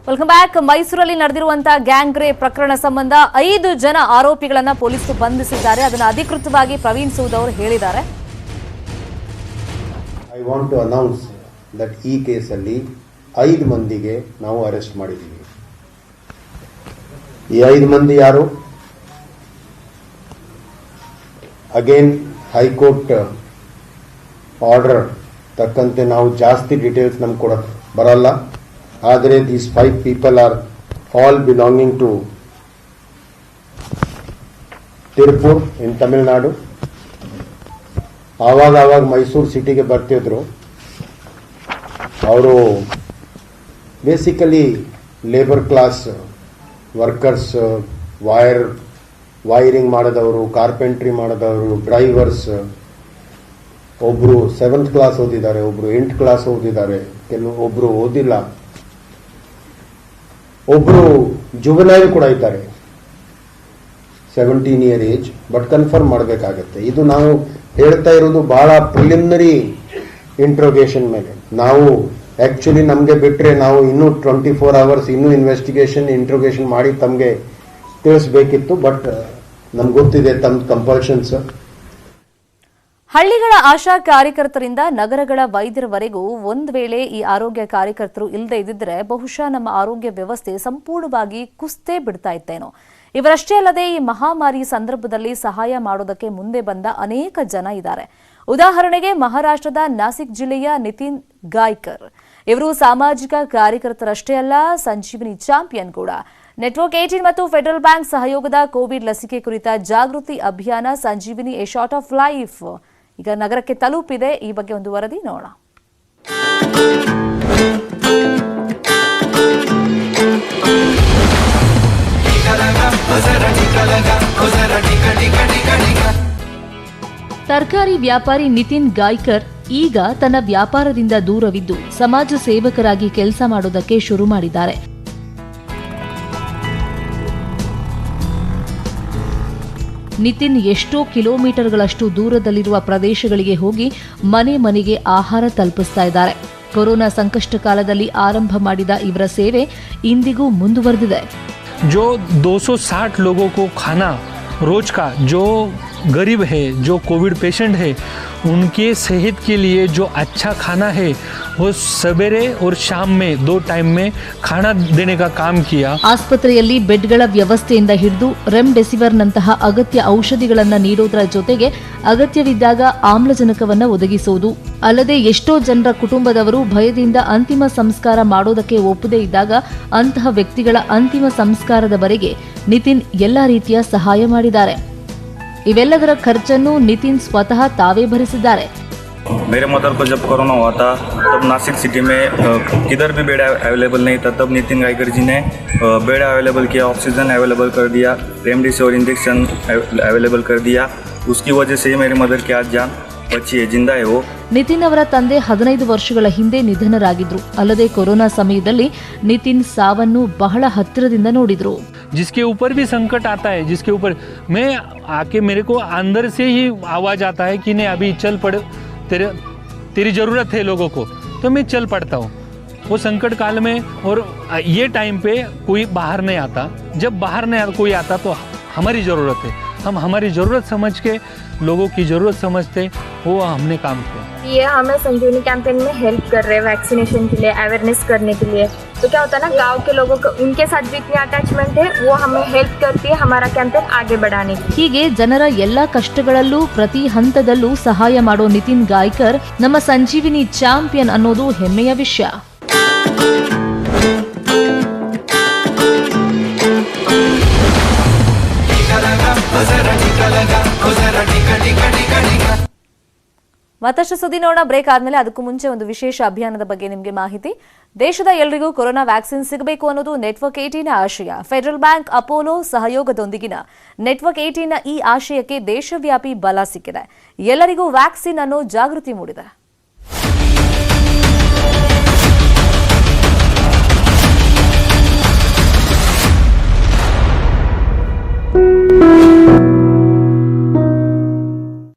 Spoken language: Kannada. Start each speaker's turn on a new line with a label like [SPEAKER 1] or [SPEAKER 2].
[SPEAKER 1] Welcome back. ಮೈಸೂರಲ್ಲಿ ನಡೆದಿರುವಂತಹ ಗ್ಯಾಂಗ್ ರೇಪ್ ಪ್ರಕರಣ ಸಂಬಂಧ 5 ಜನ ಆರೋಪಿಗಳನ್ನ ಪೊಲೀಸರು ಬಂಧಿಸಿದ್ದಾರೆ. ಅದನ್ನು ಅಧಿಕೃತವಾಗಿ ಪ್ರವೀಣ್ ಸೂದ್ ಅವರು ಹೇಳಿದ್ದಾರೆ.
[SPEAKER 2] I want to announce that ಈ ಕೇಸಲ್ಲಿ 5 ಮಂದಿಗೆ ನಾವು ಅರೆಸ್ಟ್ ಮಾಡಿದ್ದೀವಿ. ಈ 5 ಮಂದಿ ಯಾರು? ಅಗೇನ್ ಹೈಕೋರ್ಟ್ ಆರ್ಡರ್ ತಕ್ಕಂತೆ ನಾವು ಜಾಸ್ತಿ ಡೀಟೇಲ್ಸ್ ನಮ್ಗೆ ಕೊಡಕ್ಕೆ ಬರಲ್ಲ. ಆದರೆ these 5 people are all belonging to Tirupur in Tamil Nadu. ಆವಾಗ ಮೈಸೂರು ಸಿಟಿಗೆ ಬರ್ತಿದ್ರು. ಅವರು basically labour class workers, wiring ಮಾಡೋದವರು, ಕಾರ್ಪೆಂಟ್ರಿ ಮಾಡೋದವರು, ಡ್ರೈವರ್ಸ್. ಒಬ್ರು 7th ಕ್ಲಾಸ್ ಓದಿದ್ದಾರೆ, ಒಬ್ರು 8th ಕ್ಲಾಸ್ ಓದಿದ್ದಾರೆ, ಒಬ್ರು ಓದಿಲ್ಲ, ಒಬ್ರು ಜುವೆನೈಲ್ ಕೂಡ ಇದ್ದಾರೆ, 17 ಇಯರ್ ಏಜ್. ಬಟ್ ಕನ್ಫರ್ಮ್ ಮಾಡಬೇಕಾಗತ್ತೆ. ಇದು ನಾವು ಹೇಳ್ತಾ ಇರೋದು ಬಹಳ ಪ್ರಿಲಿಮಿನರಿ ಇಂಟ್ರೋಗೇಷನ್ ಮೇಲೆ. ನಾವು ಆಕ್ಚುಲಿ ನಮಗೆ ಬಿಟ್ಟರೆ ನಾವು ಇನ್ನೂ 24 hours ಇನ್ನೂ ಇಂಟ್ರೋಗೇಷನ್ ಮಾಡಿ ತಮಗೆ ತಿಳಿಸ್ಬೇಕಿತ್ತು. ಬಟ್ ನಮ್ಗೆ ಗೊತ್ತಿದೆ ತಮ್ಮ ಕಂಪಲ್ಷನ್ಸ್.
[SPEAKER 1] ಹಳ್ಳಿಗಳ ಆಶಾ ಕಾರ್ಯಕರ್ತರಿಂದ ನಗರಗಳ ವೈದ್ಯರವರೆಗೂ ಒಂದು ವೇಳೆ ಈ ಆರೋಗ್ಯ ಕಾರ್ಯಕರ್ತರು ಇಲ್ಲದೆ ಇದ್ದಿದ್ರೆ ಬಹುಶಃ ನಮ್ಮ ಆರೋಗ್ಯ ವ್ಯವಸ್ಥೆ ಸಂಪೂರ್ಣವಾಗಿ ಕುಸ್ತೇ ಬಿಡ್ತಾ ಇತ್ತೇನೋ. ಇವರಷ್ಟೇ ಅಲ್ಲದೆ ಈ ಮಹಾಮಾರಿ ಸಂದರ್ಭದಲ್ಲಿ ಸಹಾಯ ಮಾಡೋದಕ್ಕೆ ಮುಂದೆ ಬಂದ ಅನೇಕ ಜನ ಇದ್ದಾರೆ. ಉದಾಹರಣೆಗೆ ಮಹಾರಾಷ್ಟ್ರದ ನಾಸಿಕ್ ಜಿಲ್ಲೆಯ ನಿತಿನ್ ಗಾಯ್ಕರ್ ಇವರು ಸಾಮಾಜಿಕ ಕಾರ್ಯಕರ್ತರಷ್ಟೇ ಅಲ್ಲ, ಸಂಜೀವಿನಿ ಚಾಂಪಿಯನ್ ಕೂಡ. ನೆಟ್ವರ್ಕ್ 18 ಮತ್ತು ಫೆಡರಲ್ ಬ್ಯಾಂಕ್ ಸಹಯೋಗದ ಕೋವಿಡ್ ಲಸಿಕೆ ಕುರಿತ ಜಾಗೃತಿ ಅಭಿಯಾನ ಸಂಜೀವಿನಿ ಎ ಶಾರ್ಟ್ ಆಫ್ ಲೈಫ್ ಈಗ ನಗರಕ್ಕೆ ತಲುಪಿದೆ. ಈ ಬಗ್ಗೆ ಒಂದು ವರದಿ ನೋಡೋಣ. ತರಕಾರಿ ವ್ಯಾಪಾರಿ ನಿತಿನ್ ಗಾಯ್ಕರ್ ಈಗ ತನ್ನ ವ್ಯಾಪಾರದಿಂದ ದೂರವಿದ್ದು ಸಮಾಜ ಸೇವಕರಾಗಿ ಕೆಲಸ ಮಾಡೋದಕ್ಕೆ ಶುರು ಮಾಡಿದ್ದಾರೆ. ನಿತಿನ್ ಎಷ್ಟೋ ಕಿಲೋಮೀಟರ್ಗಳಷ್ಟು ದೂರದಲ್ಲಿರುವ ಪ್ರದೇಶಗಳಿಗೆ ಹೋಗಿ ಮನೆ ಮನೆಗೆ ಆಹಾರ ತಲುಪಿಸ್ತಾ ಇದ್ದಾರೆ. ಕೊರೋನಾ ಸಂಕಷ್ಟ ಕಾಲದಲ್ಲಿ ಆರಂಭ ಮಾಡಿದ ಇವರ ಸೇವೆ ಇಂದಿಗೂ ಮುಂದುವರೆದಿದೆ.
[SPEAKER 3] जो 260 लोगों को खाना रोज का, जो गरीब है, जो कोविड पेशेंट है, उनके सेहत के लिए जो अच्छा खाना है वो सवेरे और शाम में 2 टाइम में खाना देने का काम किया.
[SPEAKER 1] ಆಸ್ಪತ್ರೆಯಲ್ಲಿ ಬೆಡ್ಗಳ ವ್ಯವಸ್ಥೆಯಿಂದ ಹಿಡಿದು ರೆಮ್ಡೆಸಿವಿರ್ನಂತಹ ಅಗತ್ಯ ಔಷಧಿಗಳನ್ನು ನೀಡೋದರ ಜೊತೆಗೆ ಅಗತ್ಯವಿದ್ದಾಗ ಆಮ್ಲಜನಕವನ್ನು ಒದಗಿಸುವುದು ಅಲ್ಲದೆ ಎಷ್ಟೋ ಜನರ ಕುಟುಂಬದವರು ಭಯದಿಂದ ಅಂತಿಮ ಸಂಸ್ಕಾರ ಮಾಡೋದಕ್ಕೆ ಒಪ್ಪದೇ ಇದ್ದಾಗ ಅಂತಹ ವ್ಯಕ್ತಿಗಳ ಅಂತಿಮ ಸಂಸ್ಕಾರದವರೆಗೆ ನಿತಿನ್ ಎಲ್ಲಾ ರೀತಿಯ ಸಹಾಯ ಮಾಡಿದ್ದಾರೆ. ಇವೆಲ್ಲದರ ಖರ್ಚನ್ನು ನಿತಿನ್ ಸ್ವತಃ ತಾವೇ ಭರಿಸಿದ್ದಾರೆ.
[SPEAKER 4] मेरे मदर को जब कोरोना हुआ था तब नासिक सिटी में किधर भी बेड अवेलेबल नहीं था. तब नितिन गायकर जी ने बेड अवेलेबल किया, ऑक्सीजन अवेलेबल कर दिया, रेमडेसिविर इंजेक्शन अवेलेबल कर दिया. उसकी वजह से मेरी मदर की आज जान बची है, जिंदा है वो.
[SPEAKER 1] ನಿತಿನ್ ಅವರ ತಂದೆ 15 ವರ್ಷಗಳ ಹಿಂದೆ ನಿಧನರಾಗಿದ್ರು. ಅಲ್ಲದೆ ಕೊರೋನಾ ಸಮಯದಲ್ಲಿ ನಿತಿನ್ ಸಾವನ್ನು ಬಹಳ ಹತ್ತಿರದಿಂದ ನೋಡಿದ್ರು.
[SPEAKER 3] जिसके ऊपर भी संकट आता है, जिसके ऊपर मैं आके मेरे को अंदर से ही आवाज आता है कि नहीं अभी चल पड़, तेरी जरूरत है लोगों को, तो मैं चल पड़ता हूँ वो संकट काल में. और ये टाइम पे कोई बाहर नहीं आता. जब बाहर नहीं कोई आता तो हमारी ज़रूरत है, हम हमारी ज़रूरत समझ के लोगों की ज़रूरत समझते वो हमने काम किया.
[SPEAKER 5] ये हमें संजीवनी कैंपेन में हेल्प कर रहे हैं वैक्सीनेशन के लिए, अवेयरनेस करने के लिए. तो क्या होता है ना, गांव के लोगों को उनके साथ भी इतनी अटैचमेंट है, वो हमें हेल्प करती है हमारा कैंपेन आगे बढ़ाने की.
[SPEAKER 1] ಹೀಗೆ ಜನರ ಎಲ್ಲಾ ಕಷ್ಟಗಳಲ್ಲೂ ಪ್ರತಿ ಹಂತದಲ್ಲೂ ಸಹಾಯ ಮಾಡೋ ನಿತಿನ್ ಗಾಯ್ಕರ್ ನಮ್ಮ ಸಂಜೀವಿನಿ ಚಾಂಪಿಯನ್ ಅನ್ನೋದು ಹೆಮ್ಮೆಯ ವಿಷಯ. ಮತ್ತಷ್ಟು ಸುದ್ದಿ ನೋಡೋಣ ಬ್ರೇಕ್ ಆದ್ಮೇಲೆ. ಅದಕ್ಕೂ ಮುಂಚೆ ಒಂದು ವಿಶೇಷ ಅಭಿಯಾನದ ಬಗ್ಗೆ ನಿಮಗೆ ಮಾಹಿತಿ. ದೇಶದ ಎಲ್ಲರಿಗೂ ಕೊರೋನಾ ವ್ಯಾಕ್ಸಿನ್ ಸಿಗಬೇಕು ಅನ್ನೋದು ನೆಟ್ವರ್ಕ್ 18 ಆಶಯ. ಫೆಡರಲ್ ಬ್ಯಾಂಕ್, ಅಪೋಲೋ ಸಹಯೋಗದೊಂದಿಗಿನ ನೆಟ್ವರ್ಕ್ 18 ಈ ಆಶಯಕ್ಕೆ ದೇಶವ್ಯಾಪಿ ಬಲ ಸಿಕ್ಕಿದೆ. ಎಲ್ಲರಿಗೂ ವ್ಯಾಕ್ಸಿನ್ ಅನ್ನೋ ಜಾಗೃತಿ ಮೂಡಿದೆ.